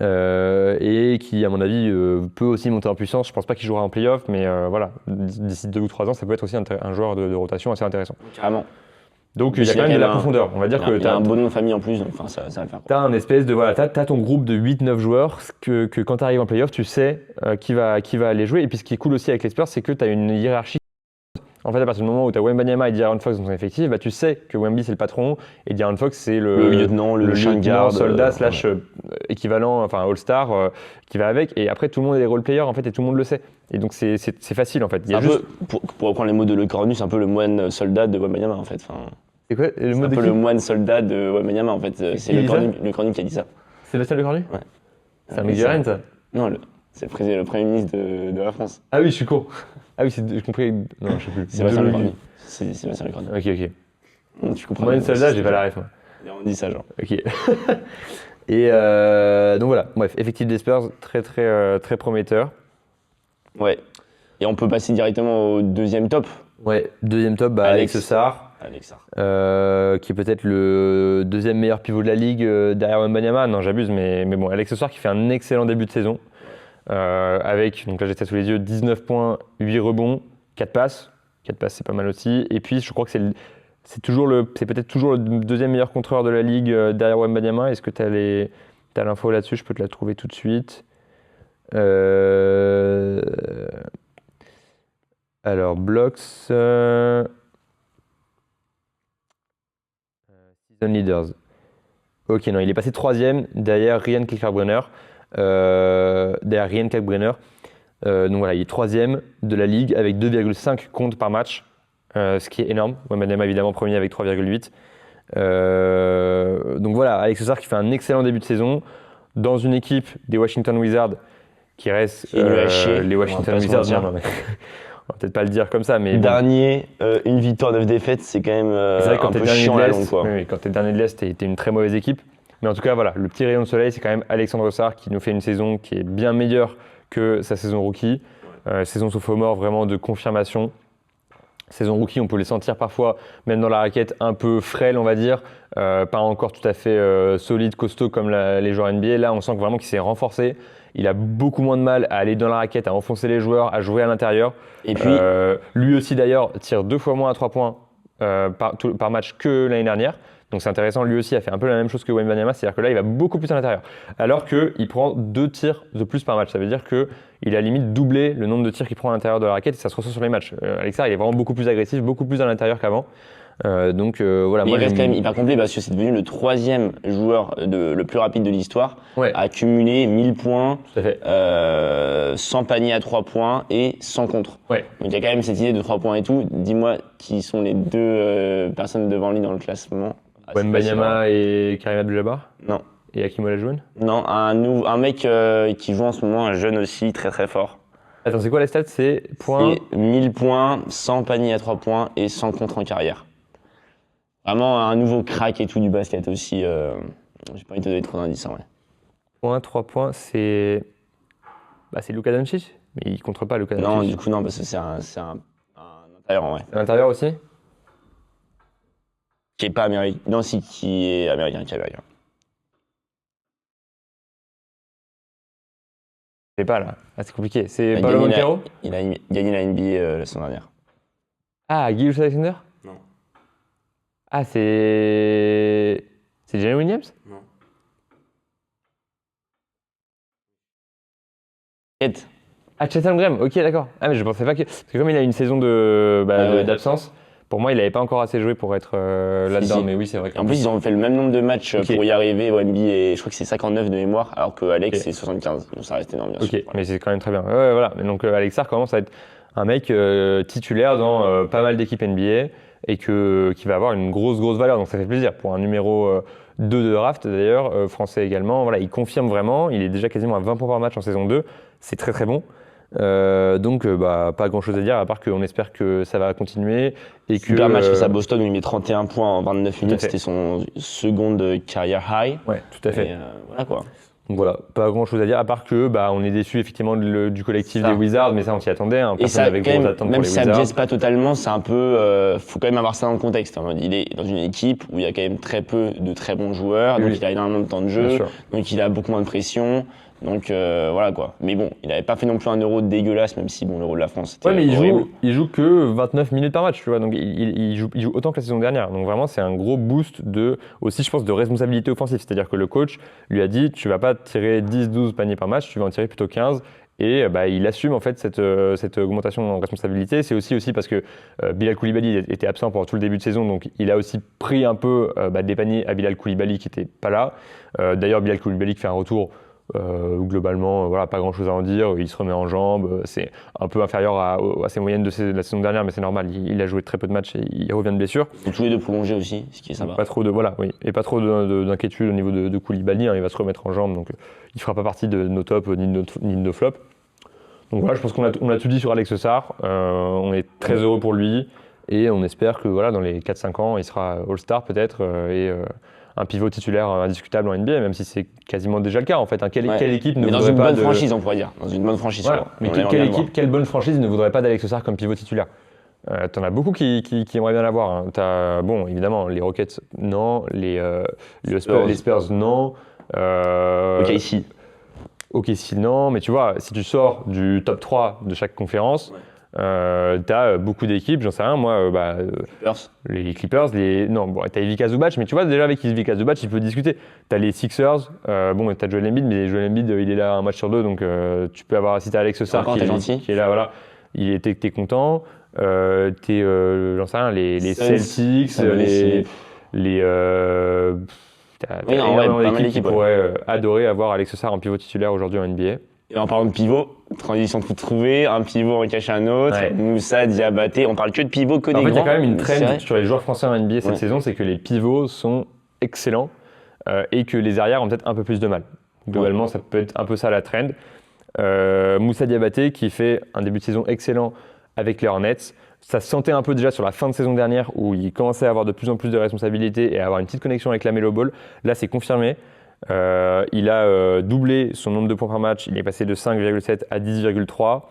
Et qui, à mon avis, peut aussi monter en puissance. Je pense pas qu'il jouera en play-off, mais voilà, d'ici 2 ou 3 ans, ça peut être aussi un joueur de rotation assez intéressant. Carrément. Donc il y a quand même de la profondeur. On va dire que tu as un bon nom de famille en plus, donc ça va le faire. Tu as un espèce de t'as ton groupe de 8-9 joueurs que quand tu arrives en play-off, tu sais qui va aller jouer. Et puis ce qui est cool aussi avec les Spurs, c'est que tu as une hiérarchie. En fait, à partir du moment où tu as Wembanyama et De'Aaron Fox dans ton effectif, tu sais que Wemby c'est le patron et De'Aaron Fox c'est le lieutenant, le chien de garde, soldat / équivalent, enfin All-Star qui va avec. Et après, tout le monde est des role-players en fait et tout le monde le sait. Et donc c'est facile en fait. Il y a juste... pour reprendre les mots de Le Cornu, c'est un peu le moine soldat de Wembanyama en fait. Enfin, c'est quoi le mot un peu le moine soldat de Wembanyama en fait. C'est Le Cornu qui a dit ça. Sébastien Le Cornu ? Ouais. C'est un mec du Rennes ça ? Non, c'est le Premier ministre de la France. Ah oui, je suis con. Ah oui, j'ai compris. Non, je sais plus. Sébastien Le Cornu. C'est Sébastien Le Cornu. Ok. Tu comprends. Moi, une soldat, j'ai pas la ref. On dit ça, genre. Ok. Et donc voilà. Bref, effectif des Spurs, très très prometteur. Ouais. Et on peut passer directement au deuxième top. Ouais, deuxième top, Alex Sarr. Qui est peut-être le deuxième meilleur pivot de la ligue derrière Wembanyama. Non, j'abuse, mais bon, Alex Sarr qui fait un excellent début de saison. Avec, donc là j'ai ça sous les yeux, 19 points, 8 rebonds, 4 passes. 4 passes, c'est pas mal aussi. Et puis, je crois que c'est peut-être toujours le deuxième meilleur contreur de la ligue derrière Wembanyama. Est-ce que tu as l'info là-dessus ? Je peux te la trouver tout de suite. Alors, blocks. Season leaders. Ok, non, il est passé 3e derrière Ryan Kalkbrenner. Donc voilà, il est 3e de la ligue avec 2,5 comptes par match, ce qui est énorme. Wembanyama évidemment premier avec 3,8. Donc voilà, Alex Sarr qui fait un excellent début de saison dans une équipe des Washington Wizards qui reste les Washington Wizards. Non, mais on va peut-être pas le dire comme ça, mais dernier, une victoire, 9 défaites, c'est quand même un peu chiant à la longue, quoi. Oui, quand t'es dernier de l'Est, t'es une très mauvaise équipe. Mais en tout cas, voilà, le petit rayon de soleil, c'est quand même Alexandre Sarr qui nous fait une saison qui est bien meilleure que sa saison rookie. Saison sophomore vraiment de confirmation. saison rookie, on peut les sentir parfois, même dans la raquette, un peu frêles, on va dire, pas encore tout à fait solides, costauds comme les joueurs NBA. Là, on sent que vraiment qu'il s'est renforcé. Il a beaucoup moins de mal à aller dans la raquette, à enfoncer les joueurs, à jouer à l'intérieur. Et puis, Lui aussi, d'ailleurs, tire 2 fois moins à 3 points par match que l'année dernière. Donc c'est intéressant, lui aussi a fait un peu la même chose que Wembanyama, c'est-à-dire que là il va beaucoup plus à l'intérieur. Alors qu'il prend 2 tirs de plus par match, ça veut dire qu'il a limite doublé le nombre de tirs qu'il prend à l'intérieur de la raquette et ça se ressent sur les matchs. Avec ça, il est vraiment beaucoup plus agressif, beaucoup plus à l'intérieur qu'avant. Voilà, mais moi il reste quand même hyper complet parce que c'est devenu le 3e joueur le plus rapide de l'histoire Ouais. à accumuler 1000 points, Tout à fait. 100 paniers à 3 points et 100 contre. Ouais. Donc il y a quand même cette idée de 3 points et tout. Dis-moi qui sont les 2 personnes devant lui dans le classement. Wembanyama et Karim Abdul-Jabbar Non. et Hakim Olajuwon. Non, un mec qui joue en ce moment, un jeune aussi, très très fort. Attends, c'est quoi les stats? C'est points. C'est 1000 points, 100 paniers à 3 points et 100 contre en carrière. Vraiment un nouveau crack et tout du basket aussi. J'ai pas envie de te donner trop d'indices en vrai. Points, 3 points, c'est Luka Doncic, mais il contre pas Luka Doncic. Non, du coup non, parce que c'est un intérieur en vrai. À l'intérieur aussi? Qui est pas américain. Non, si, qui est américain, qui est américain. Je sais pas là. Ah, c'est compliqué. C'est Il a Paolo gagné la- Banchero? Il a gagné la NBA la semaine dernière. Ah, Gilgeous Alexander? Non. Ah, c'est Jalen Williams? Non. Ed. Ah, Chet Holmgren, ok, d'accord. Ah, mais je pensais pas que. Parce que comme il a une saison Ouais. d'absence, pour moi, il avait pas encore assez joué pour être là-dedans. Si. Mais oui, c'est vrai. En plus, ils ont fait le même nombre de matchs Ok. pour y arriver au NBA. Je crois que c'est 59 de mémoire, alors que Alex Ok. c'est 75. Donc ça reste énorme, bien Ok, sûr. mais c'est quand même très bien. Ouais, voilà. Mais donc, Alex Sarr commence à être un mec titulaire dans pas mal d'équipes NBA et qui va avoir une grosse valeur. Donc, ça fait plaisir pour un numéro 2 de draft, d'ailleurs, français également. Voilà, il confirme vraiment. Il est déjà quasiment à 20 points par match en saison 2. C'est très, très bon. Donc, pas grand chose à dire à part qu'on espère que ça va continuer et que. Super match face à Boston où il met 31 points en 29 minutes. fait. C'était son seconde carrière high. Ouais, tout à fait. Et, voilà quoi. Donc voilà, pas grand chose à dire à part que on est déçu effectivement du collectif Ça. des Wizards, mais ça on s'y attendait. Hein, Et personne ça, n'avait quand grosses même, attentes même pour si les ça ne Wizards. biaise pas totalement, c'est un peu. Faut quand même avoir ça dans le contexte. En mode, il est dans une équipe où il y a quand même très peu de très bons joueurs, donc Oui. il a énormément de temps de Bien jeu, sûr. donc il a beaucoup moins de pression. Donc voilà quoi. Mais bon, il n'avait pas fait non plus un euro dégueulasse, même si l'euro de la France c'était Ouais, mais horrible. il joue que 29 minutes par match, tu vois. Donc il joue autant que la saison dernière. Donc vraiment, c'est un gros boost aussi, je pense, de responsabilité offensive. C'est-à-dire que le coach lui a dit, tu vas pas tirer 10-12 paniers par match, tu vas en tirer plutôt 15. Et il assume en fait cette augmentation en responsabilité. C'est aussi parce que Bilal Koulibaly était absent pendant tout le début de saison, donc il a aussi pris un peu des paniers à Bilal Koulibaly qui n'était pas là. D'ailleurs, Bilal Koulibaly qui fait un retour. Globalement, voilà, pas grand chose à en dire. Il se remet en jambes. C'est un peu inférieur à ses moyennes de la saison dernière, mais c'est normal. Il a joué très peu de matchs et il revient de blessure. Ils sont tous les deux prolongés aussi, ce qui est sympa. Pas trop et pas trop d'inquiétude au niveau de Koulibaly. Hein, il va se remettre en jambes, donc il fera pas partie de nos tops ni de nos flops. Donc voilà, je pense qu'on a tout dit sur Alex Sarr. On est très heureux pour lui et on espère que voilà, dans les 4-5 ans, il sera All-Star peut-être et un pivot titulaire indiscutable en NBA, même si c'est quasiment déjà le cas en fait. Hein. Quelle équipe ne Mais dans voudrait une pas bonne franchise, on pourrait dire. Dans une bonne franchise. Voilà. quoi. Mais On aimerait bien le voir. quelle bonne franchise ne voudrait pas d'Alex Sarr comme pivot titulaire? T'en as beaucoup qui aimeraient bien l'avoir. Hein. T'as, bon, évidemment, les Rockets, non. Les Spurs, non. Ok, ici. OKC, non. Mais tu vois, si tu sors du top 3 de chaque conférence, t'as beaucoup d'équipes. J'en sais rien, moi, Spurs. les Clippers, t'as Ivica Zubac, mais tu vois, déjà avec Ivica Zubac, il peut discuter. T'as les Sixers, t'as Joel Embiid, mais Joel Embiid, il est là un match sur 2, donc tu peux avoir, si t'as Alex Sarr Encore, t'es gentil. qui est là, voilà, t'es content. J'en sais rien, les Celtics, ça va laisser. t'as Oui, en vrai, énormément pas mal d'équipes qui d'équipes, ouais. pourraient adorer avoir Alex Sarr en pivot titulaire aujourd'hui en NBA. Et en parlant de pivot, transition toute trouvée, un pivot en cache un autre, Ouais. Moussa, Diabaté, on parle que de pivot, que des En fait, il y a grands, quand même une c'est trend vrai. sur les joueurs français en NBA cette Ouais. saison, c'est que les pivots sont excellents et que les arrières ont peut-être un peu plus de mal. Globalement, ça peut être un peu ça la trend. Moussa Diabaté qui fait un début de saison excellent avec les Hornets. Ça se sentait un peu déjà sur la fin de saison dernière où il commençait à avoir de plus en plus de responsabilités et à avoir une petite connexion avec la Melo Ball. Là, c'est confirmé. Il a doublé son nombre de points par match. Il est passé de 5,7 à 10,3.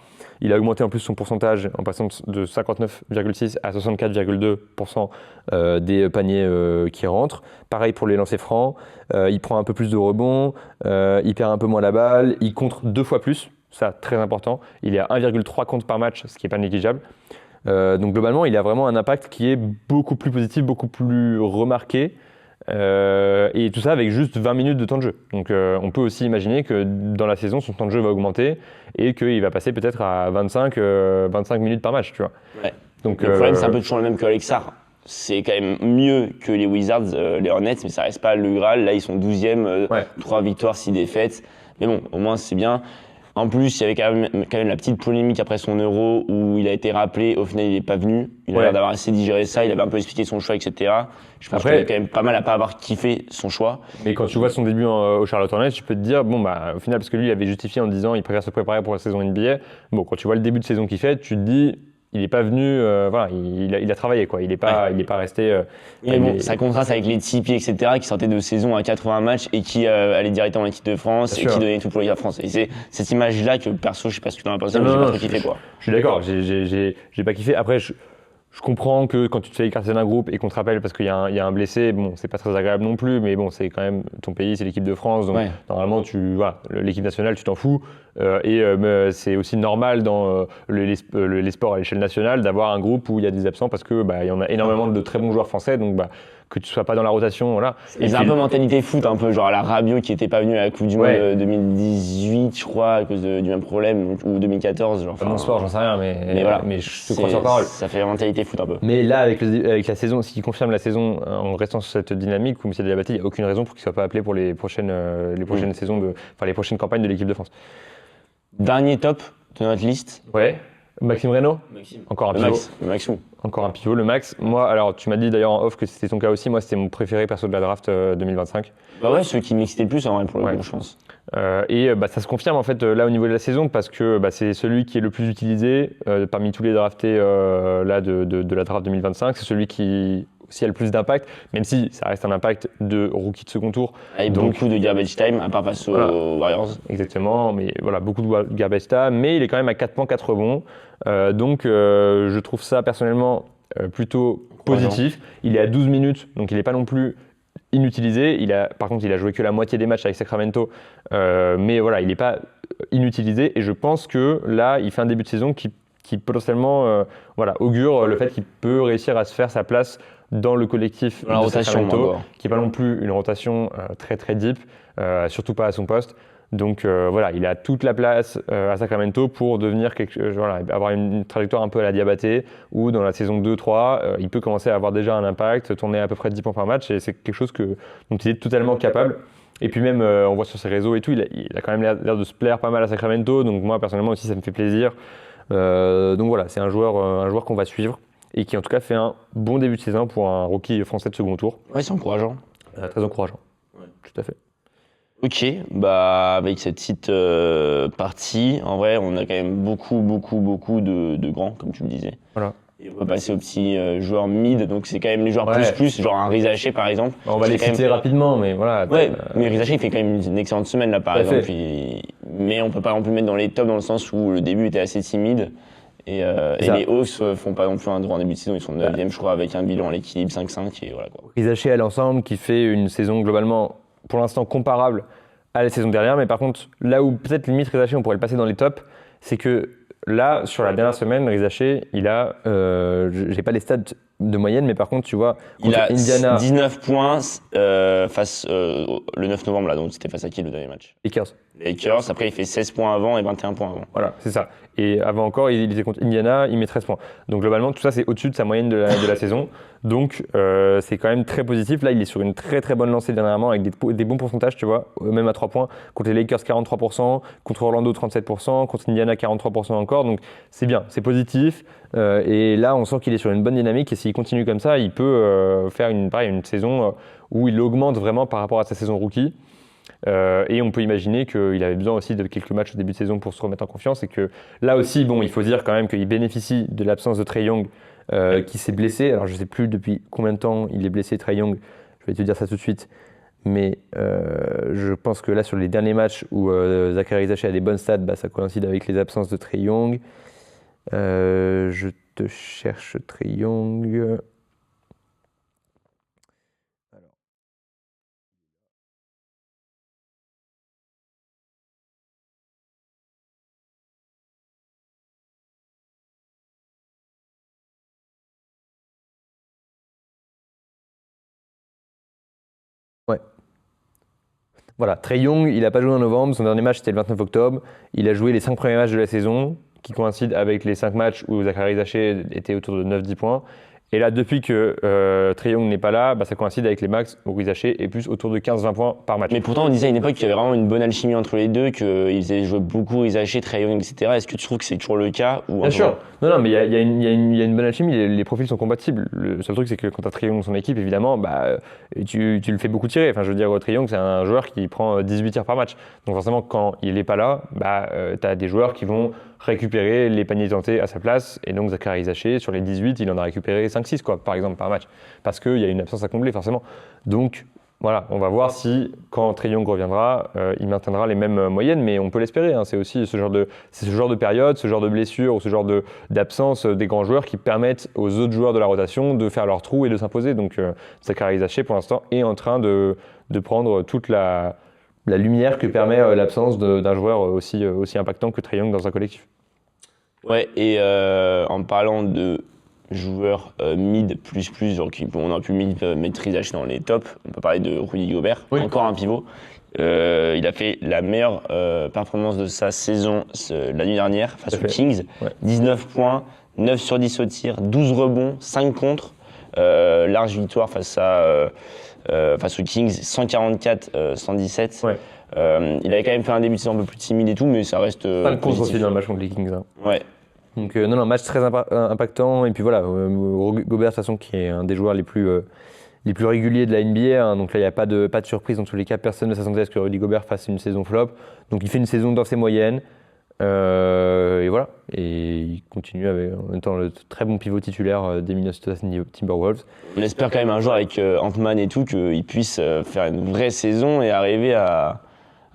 Il a augmenté en plus son pourcentage en passant de 59,6 à 64,2% des paniers qui rentrent. Pareil pour les lancers francs. Il prend un peu plus de rebonds. Il perd un peu moins la balle. Il contre 2 fois plus. Ça, très important. Il est à 1,3 comptes par match, ce qui n'est pas négligeable. Donc globalement, il a vraiment un impact qui est beaucoup plus positif, beaucoup plus remarqué. Et tout ça avec juste 20 minutes de temps de jeu. Donc on peut aussi imaginer que dans la saison, son temps de jeu va augmenter et qu'il va passer peut-être à 25 minutes par match, tu vois. Ouais. Donc, Le problème, c'est un peu toujours le même que Alexar. C'est quand même mieux que les Wizards, les Hornets, mais ça reste pas le Graal. Là, ils sont 12e, 3 victoires, 6 défaites. Mais bon, au moins, c'est bien. En plus, il y avait quand même la petite polémique après son Euro où il a été rappelé. Au final, il n'est pas venu. Il a l'air d'avoir assez digéré ça. Il avait un peu expliqué son choix, etc. Je pense qu'il est quand même pas mal à pas avoir kiffé son choix. Mais quand tu vois son début au Charlotte Hornets, tu peux te dire, bon, bah, au final, parce que lui, il avait justifié en disant il préfère se préparer pour la saison NBA. Bon, quand tu vois le début de saison qu'il fait, tu te dis, il n'est pas venu, voilà, il a travaillé, quoi. Il n'est pas resté. Mais bon, ça contraste avec les Tipeee, etc., qui sortaient de saison à 80 matchs et qui allaient directement en équipe de France et qui donnaient tout pour l'équipe de France. Et c'est cette image-là que, perso, je sais pas ce que tu en as pensé, mais j'ai pas trop kiffé, quoi. Je suis d'accord, j'ai pas kiffé. Après, je comprends que quand tu te fais écarter d'un groupe et qu'on te rappelle parce qu'il y a un blessé, bon, c'est pas très agréable non plus, mais bon, c'est quand même ton pays, c'est l'équipe de France, donc normalement, voilà, l'équipe nationale, tu t'en fous. Mais c'est aussi normal dans les sports à l'échelle nationale d'avoir un groupe où il y a des absents parce que il y en a énormément de très bons joueurs français, donc que tu sois pas dans la rotation, voilà. Et c'est un peu mentalité foot, un peu genre à la Rabiot qui était pas venu à la Coupe du Monde 2018, je crois, à cause du même problème, ou 2014. Genre, mon sport, j'en sais rien, mais voilà. Mais je te crois sur parole. Ça fait la mentalité foot un peu. Mais là, avec la saison, s'il confirme la saison en restant sur cette dynamique, ou Michel Diabaté, il n'y a aucune raison pour qu'il ne soit pas appelé pour les prochaines saisons, les prochaines campagnes de l'équipe de France. Dernier top de notre liste. Ouais. Maxime Reynaud. Encore un pivot. Maxime. Encore un pivot, le Max. Moi, alors tu m'as dit d'ailleurs en off que c'était ton cas aussi. Moi, c'était mon préféré perso de la draft 2025. Bah ouais, celui qui m'excitait le plus en vrai pour le coup, je pense. Et ça se confirme en fait là au niveau de la saison parce que c'est celui qui est le plus utilisé parmi tous les draftés là de la draft 2025. C'est celui qui aussi a le plus d'impact, même si ça reste un impact de rookie de second tour. Avec beaucoup de garbage time, à part face aux Warriors. Exactement, mais voilà, beaucoup de garbage time, mais il est quand même à 4 points, 4 rebonds. Donc je trouve ça personnellement plutôt positif. Il est à 12 minutes, donc il n'est pas non plus inutilisé. Par contre, il a joué que la moitié des matchs avec Sacramento, mais voilà, il n'est pas inutilisé. Et je pense que là, il fait un début de saison qui potentiellement augure le fait qu'il peut réussir à se faire sa place dans le collectif dans la rotation, qui n'est pas non plus une rotation très très deep, surtout pas à son poste. Donc voilà, il a toute la place à Sacramento pour devenir avoir une trajectoire un peu à la Diabaté, où dans la saison 2-3, il peut commencer à avoir déjà un impact, tourner à peu près 10 points par match, et c'est quelque chose dont il est totalement capable. Et puis même, on voit sur ses réseaux et tout, il a quand même l'air de se plaire pas mal à Sacramento, donc moi personnellement aussi ça me fait plaisir. Donc voilà, c'est un joueur qu'on va suivre et qui en tout cas fait un bon début de saison pour un rookie français de second tour. Ouais, c'est encourageant. Très encourageant, tout à fait. Ok, avec cette petite partie, en vrai, on a quand même beaucoup de grands, comme tu me disais. Voilà. Et on va passer aux petits joueurs mid, donc c'est quand même les joueurs plus, genre un Riz Haché par exemple. On va les citer rapidement, mais voilà. Ouais, mais Riz Haché il fait quand même une excellente semaine là par exemple. Mais on peut pas non plus le mettre dans les tops dans le sens où le début était assez timide. Et les Hawks font pas non plus un droit en début de saison, ils sont 9e je crois avec un bilan à l'équilibre 5-5 et voilà quoi. Riz Haché à l'ensemble qui fait une saison globalement pour l'instant comparable à la saison dernière, mais par contre là où peut-être limite Riz Haché on pourrait le passer dans les tops, c'est que là sur la dernière semaine Riz Haché il a, j'ai pas les stats de moyenne, mais par contre tu vois il a Indiana 19 points face le 9 novembre là, donc c'était face à qui le dernier match? Lakers, après il fait 16 points avant et 21 points avant. Voilà, c'est ça. Et avant encore, il était contre Indiana, il met 13 points. Donc globalement, tout ça, c'est au-dessus de sa moyenne de la saison. Donc c'est quand même très positif. Là, il est sur une très très bonne lancée dernièrement avec des bons pourcentages, tu vois, même à 3 points. Contre les Lakers, 43%, contre Orlando, 37%, contre Indiana, 43% encore. Donc c'est bien, c'est positif. Et là, on sent qu'il est sur une bonne dynamique. Et s'il continue comme ça, il peut faire une saison où il augmente vraiment par rapport à sa saison rookie. Et on peut imaginer qu'il avait besoin aussi de quelques matchs au début de saison pour se remettre en confiance et que là aussi, bon, il faut dire quand même qu'il bénéficie de l'absence de Trae Young qui s'est blessé. Alors je ne sais plus depuis combien de temps il est blessé, Trae Young, je vais te dire ça tout de suite. Mais je pense que là, sur les derniers matchs où Zachary Zaché a des bonnes stats, ça coïncide avec les absences de Trae Young. Je te cherche Trae Young. Ouais. Voilà, Trae Young, il n'a pas joué en novembre. Son dernier match, c'était le 29 octobre. Il a joué les 5 premiers matchs de la saison, qui coïncident avec les 5 matchs où Zachary Zaché était autour de 9-10 points. Et là, depuis que Trae Young n'est pas là, ça coïncide avec les max où Zaché est plus autour de 15-20 points par match. Mais pourtant, on disait à une époque qu'il y avait vraiment une bonne alchimie entre les deux, qu'ils faisaient jouer beaucoup Zaché, Trae Young, etc. Est-ce que tu trouves que c'est toujours le cas ou Bien sûr. Non, mais il y a une bonne alchimie. Les profils sont compatibles. Le seul truc, c'est que quand tu as Trae Young dans son équipe, évidemment, tu le fais beaucoup tirer. Enfin, je veux dire, Trae Young, c'est un joueur qui prend 18 tirs par match. Donc forcément, quand il n'est pas là, tu as des joueurs qui vont récupérer les paniers tentés à sa place. Et donc, Zachary Zaché, sur les 18, il en a récupéré 5-6, par exemple, par match. Parce qu'il y a une absence à combler, forcément. Donc, voilà, on va voir si, quand Trae Young reviendra, il maintiendra les mêmes moyennes, mais on peut l'espérer. C'est aussi ce genre de période, ce genre de blessure ou ce genre d'absence des grands joueurs qui permettent aux autres joueurs de la rotation de faire leur trou et de s'imposer. Donc, Zachary Zaché, pour l'instant, est en train de prendre toute la lumière que permet l'absence d'un joueur aussi impactant que Trae Young dans un collectif. Ouais, et en parlant de joueurs mid plus, genre on a pu mid maîtriser dans les tops, on peut parler de Rudy Gobert, encore un pivot. Il a fait la meilleure performance de sa saison la nuit dernière face aux Kings. 19 points, 9 sur 10 au tir, 12 rebonds, 5 contre. Large victoire face aux Kings, 144-117. Ouais. Il avait quand même fait un début de saison un peu plus timide et tout, mais ça reste. Pas de contre aussi dans le match contre les Kings. Ouais. Donc non, match très impactant. Et puis voilà, Gobert de toute façon qui est un des joueurs les plus réguliers de la NBA. Donc là, il n'y a pas de surprise dans tous les cas. Personne ne s'attendait à ce que Rudy Gobert fasse une saison flop. Donc il fait une saison dans ses moyennes. Et voilà. Et il continue en étant le très bon pivot titulaire des Minnesota Timberwolves. On espère quand même un jour avec Ant-Man et tout qu'il puisse faire une vraie saison et arriver à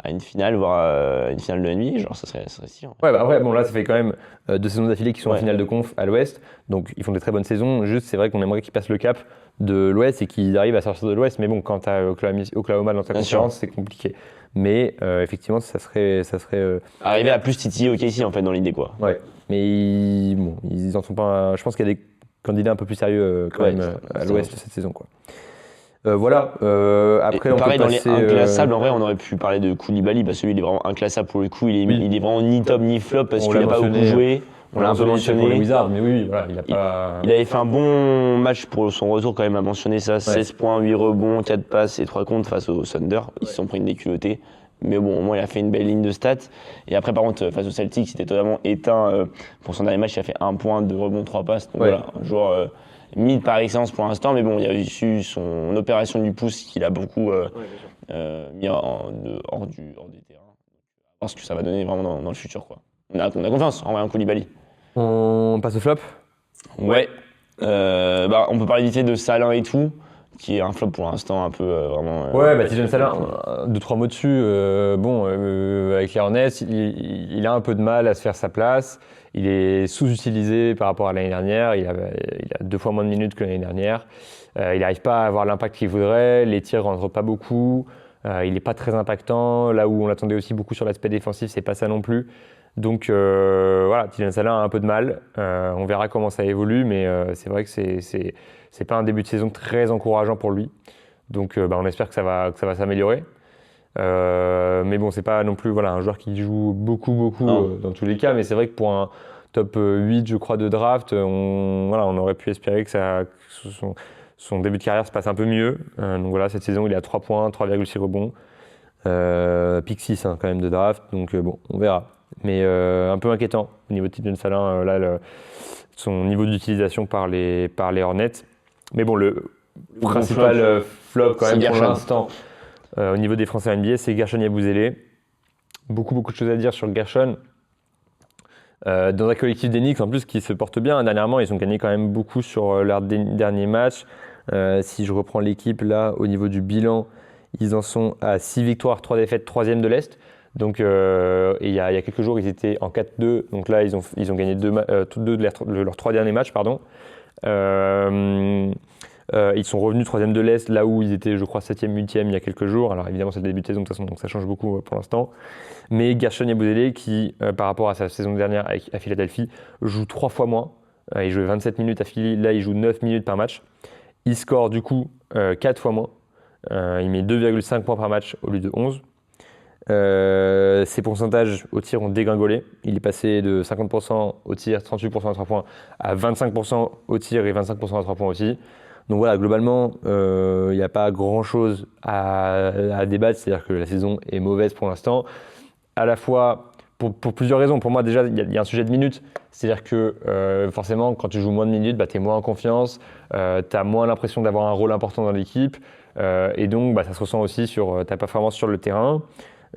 une finale, voire une finale de NBA, genre ça serait si. Ouais, après, là, ça fait quand même 2 saisons d'affilée qui sont en finale de conf à l'Ouest, donc ils font des très bonnes saisons. Juste, c'est vrai qu'on aimerait qu'ils passent le cap de l'Ouest et qu'ils arrivent à sortir de l'Ouest, mais bon, quand tu as Oklahoma dans ta conférence, c'est compliqué. Mais effectivement, ça serait arriver à plus titiller OKC en fait dans l'idée quoi. Ouais, mais ils en sont pas. Je pense qu'il y a des candidats un peu plus sérieux quand même à l'Ouest cette saison quoi. Voilà. Après, on pareil, peut passer, dans les inclassables, en vrai, on aurait pu parler de Koulibaly parce que lui, il est vraiment inclassable pour le coup. Il est vraiment ni top ni flop parce qu'il n'a pas beaucoup joué. On l'a un peu mentionné. Pour les Wizards, mais oui, voilà, il avait fait un bon match pour son retour quand même à mentionner ça. 16 points, 8 rebonds, 4 passes et 3 contre face aux Thunder. Ils se sont pris une déculottée. Mais bon, au moins, il a fait une belle ligne de stats. Et après, par contre, face aux Celtics, il était totalement éteint. Pour son dernier match, il a fait 1 point, 2 rebonds, 3 passes. Donc voilà, un joueur mid par excellence pour l'instant. Mais bon, il y a eu son opération du pouce qu'il a beaucoup mis hors des terrains. Parce que ça va donner vraiment dans le futur, quoi. On a confiance en vrai en Koulibaly. On passe au flop. Ouais. On peut parler vite fait de Salin et tout, qui est un flop pour l'instant un peu vraiment. TJ Salin, 2-3 mots dessus. Avec les Hornets, il a un peu de mal à se faire sa place. Il est sous-utilisé par rapport à l'année dernière. Il a 2 fois moins de minutes que l'année dernière. Il n'arrive pas à avoir l'impact qu'il voudrait. Les tirs ne rentrent pas beaucoup. Il n'est pas très impactant. Là où on l'attendait aussi beaucoup sur l'aspect défensif, c'est pas ça non plus. Donc voilà, TJ Salin a un peu de mal. On verra comment ça évolue, mais c'est vrai que c'est pas un début de saison très encourageant pour lui. Donc on espère que ça va s'améliorer. Mais bon, c'est pas non plus un joueur qui joue beaucoup dans tous les cas, mais c'est vrai que pour un top 8 je crois de draft, on aurait pu espérer que son début de carrière se passe un peu mieux. Donc voilà, cette saison il est à 3 points, 3,6 rebonds, pick 6 quand même de draft, donc on verra. Mais un peu inquiétant au niveau de TJ Salin, son niveau d'utilisation par les Hornets. Mais bon, le principal flop quand même pour l'instant au niveau des Français NBA, c'est Guerschon Yabusele. Beaucoup de choses à dire sur Guerschon. Dans un collectif d'Enix en plus qui se porte bien. Dernièrement, ils ont gagné quand même beaucoup sur leurs derniers matchs. Si je reprends l'équipe là, au niveau du bilan, Ils en sont à 6 victoires, 3 défaites, 3e de l'Est. Donc, et il y a quelques jours, ils étaient en 4-2. Donc là, ils ont gagné toutes deux de leurs 3 derniers matchs. Pardon. Ils sont revenus 3e de l'Est, là où ils étaient, je crois, 7e, 8e il y a quelques jours. Alors évidemment, c'est le début de saison de toute façon, donc ça change beaucoup pour l'instant. Mais Gershon Yabusele, qui, par rapport à sa saison dernière à Philadelphie, joue 3 fois moins. Il jouait 27 minutes à Philly, là il joue 9 minutes par match. Il score du coup 4 fois moins. Il met 2,5 points par match au lieu de 11. Ses pourcentages au tir ont dégringolé. Il est passé de 50% au tir, 38% à 3 points, à 25% au tir et 25% à 3 points aussi. Donc voilà, globalement, il n'y a pas grand-chose à débattre. C'est-à-dire que la saison est mauvaise pour l'instant. À la fois, pour plusieurs raisons. Pour moi, déjà, il y a un sujet de minutes. C'est-à-dire que forcément, quand tu joues moins de minutes, tu es moins en confiance, tu as moins l'impression d'avoir un rôle important dans l'équipe. Et donc, ça se ressent aussi sur ta performance sur le terrain.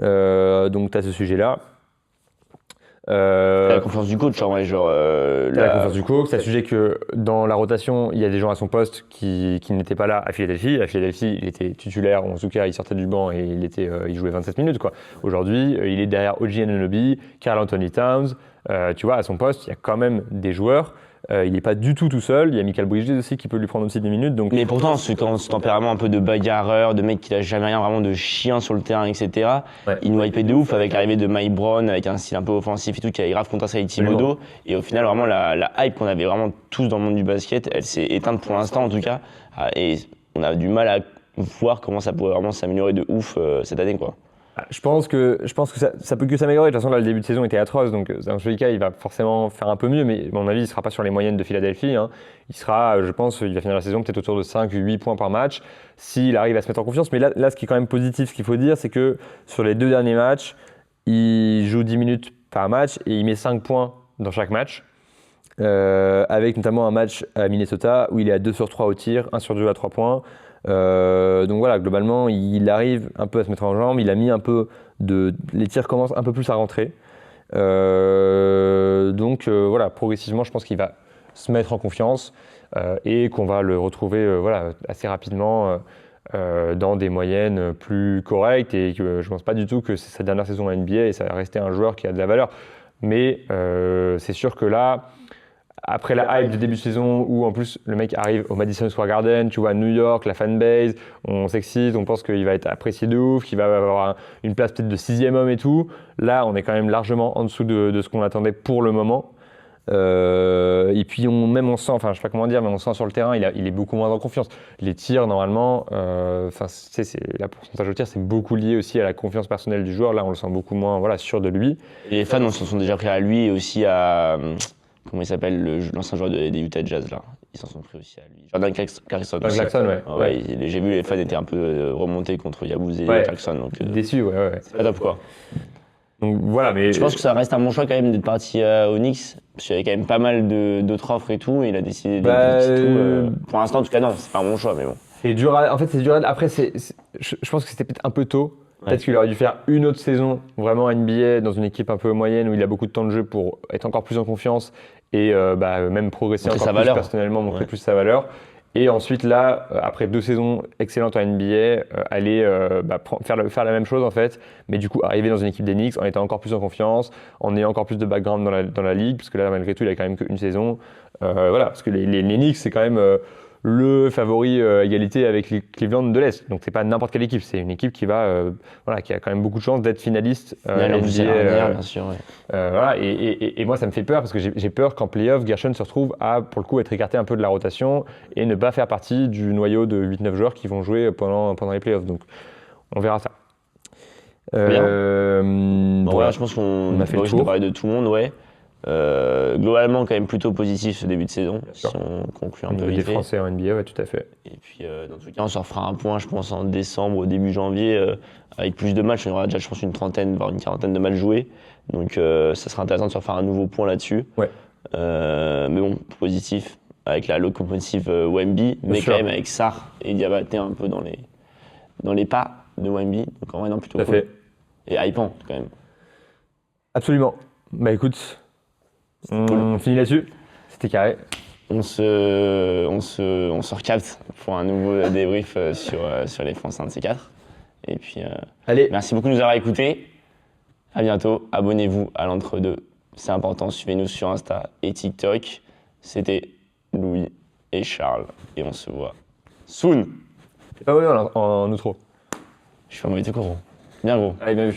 Donc, tu as ce sujet-là. La confiance du coach, en vrai, la confiance du coach, c'est un sujet que dans la rotation, il y a des gens à son poste qui n'étaient pas là à Philadelphie. À Philadelphie, il était titulaire, en tout cas, il sortait du banc et il jouait 27 minutes, quoi. Aujourd'hui, il est derrière OG Anunoby, Karl Anthony Towns. Tu vois, à son poste, il y a quand même des joueurs. Il n'est pas du tout seul. Il y a Michael Bridges aussi qui peut lui prendre aussi des minutes. Donc... Mais pourtant, ce tempérament un peu de bagarreur, de mec qui lâche jamais rien, vraiment de chien sur le terrain, etc. Ouais. Il nous hypait de ouf avec l'arrivée de Mike Brown, avec un style un peu offensif et tout, qui avait grave contrasté avec Thibodeau. Et au final, vraiment, la hype qu'on avait vraiment tous dans le monde du basket, elle s'est éteinte pour l'instant en tout cas. Et on a du mal à voir comment ça pourrait vraiment s'améliorer de ouf cette année, quoi. Je pense que ça peut que s'améliorer. De toute façon, là, le début de saison était atroce, donc dans tous les cas, il va forcément faire un peu mieux, mais à mon avis, il ne sera pas sur les moyennes de Philadelphie. Hein. Il sera, je pense, il va finir la saison peut-être autour de 5 ou 8 points par match, s'il arrive à se mettre en confiance. Mais là, ce qui est quand même positif, ce qu'il faut dire, c'est que sur les 2 derniers matchs, il joue 10 minutes par match et il met 5 points dans chaque match. Avec notamment un match à Minnesota où il est à 2 sur 3 au tir, 1 sur 2 à 3 points. Donc voilà, globalement, il arrive un peu à se mettre en jambes. Il a mis un peu les tirs commencent un peu plus à rentrer. Donc voilà, progressivement, je pense qu'il va se mettre en confiance et qu'on va le retrouver assez rapidement dans des moyennes plus correctes. Et que je ne pense pas du tout que c'est sa dernière saison à NBA et ça va rester un joueur qui a de la valeur. Mais c'est sûr que là, après la hype du début de saison où en plus le mec arrive au Madison Square Garden, tu vois, à New York, la fanbase, on s'excite, on pense qu'il va être apprécié de ouf, qu'il va avoir une place peut-être de 6e homme et tout. Là, on est quand même largement en dessous de ce qu'on attendait pour le moment. Et puis on sent, enfin je sais pas comment dire, mais on sent sur le terrain, il est beaucoup moins en confiance. Les tirs, normalement, la pourcentage au tir, c'est beaucoup lié aussi à la confiance personnelle du joueur. Là, on le sent beaucoup moins sûr de lui. Et les fans, on se sont déjà pris à lui et aussi à... Comment il s'appelle, l'ancien joueur des Utah Jazz, là. Ils s'en sont pris aussi à lui. Jordan Clarkson. Ouais. J'ai vu les fans étaient un peu remontés contre Yabusele et Clarkson. Donc, déçus, ouais. c'est pas top, quoi. Donc voilà, mais... Je pense que ça reste un bon choix quand même d'être parti au Knicks, parce qu'il y avait quand même pas mal d'autres offres et tout, et il a décidé de tout. Pour l'instant, en tout cas, non, c'est pas un bon choix, mais bon. C'est dur après, je pense que c'était peut-être un peu tôt. Peut-être qu'il aurait dû faire une autre saison vraiment NBA dans une équipe un peu moyenne où il a beaucoup de temps de jeu pour être encore plus en confiance et même progresser montrer encore sa plus personnellement, montrer plus sa valeur. Et ensuite là, après 2 saisons excellentes en NBA, aller faire la même chose en fait, mais du coup arriver dans une équipe des Knicks en étant encore plus en confiance, en ayant encore plus de background dans la ligue, parce que là malgré tout il a quand même qu'une saison. Parce que les Knicks c'est quand même le favori égalité avec les Cleveland de l'Est. Donc c'est pas n'importe quelle équipe, c'est une équipe qui va qui a quand même beaucoup de chances d'être finaliste NBA, bien sûr. Et moi ça me fait peur parce que j'ai peur qu'en playoff Gershon se retrouve à pour le coup être écarté un peu de la rotation et ne pas faire partie du noyau de 8-9 joueurs qui vont jouer pendant les playoffs. Donc on verra ça. Je pense qu'on a fait le tour. parler de tout le monde, ouais. Globalement quand même plutôt positif ce début de saison, si on conclut un peu des Français en NBA, ouais, tout à fait. Et puis dans tous les cas on se refera un point je pense en décembre, au début janvier, avec plus de matchs, il y aura déjà je pense une trentaine, voire une quarantaine de matchs joués, donc ça sera intéressant de se refaire un nouveau point là-dessus. Ouais. Mais bon, positif, avec la locomotive Wemby, mais quand même avec Sarr et Diabaté un peu dans les pas de Wemby, donc en vrai non plutôt tout à cool. fait. Et hypant quand même. Absolument. Bah écoute, on finit là-dessus. C'était carré. On se recapte pour un nouveau débrief sur les Français, un de ces 4. Et puis, Allez, merci beaucoup de nous avoir écoutés. À bientôt. Abonnez-vous à l'entre-deux. C'est important. Suivez-nous sur Insta et TikTok. C'était Louis et Charles. Et on se voit soon. ah oui, en outro. Je suis un mauvais gros. Bien gros. Allez, bien vu.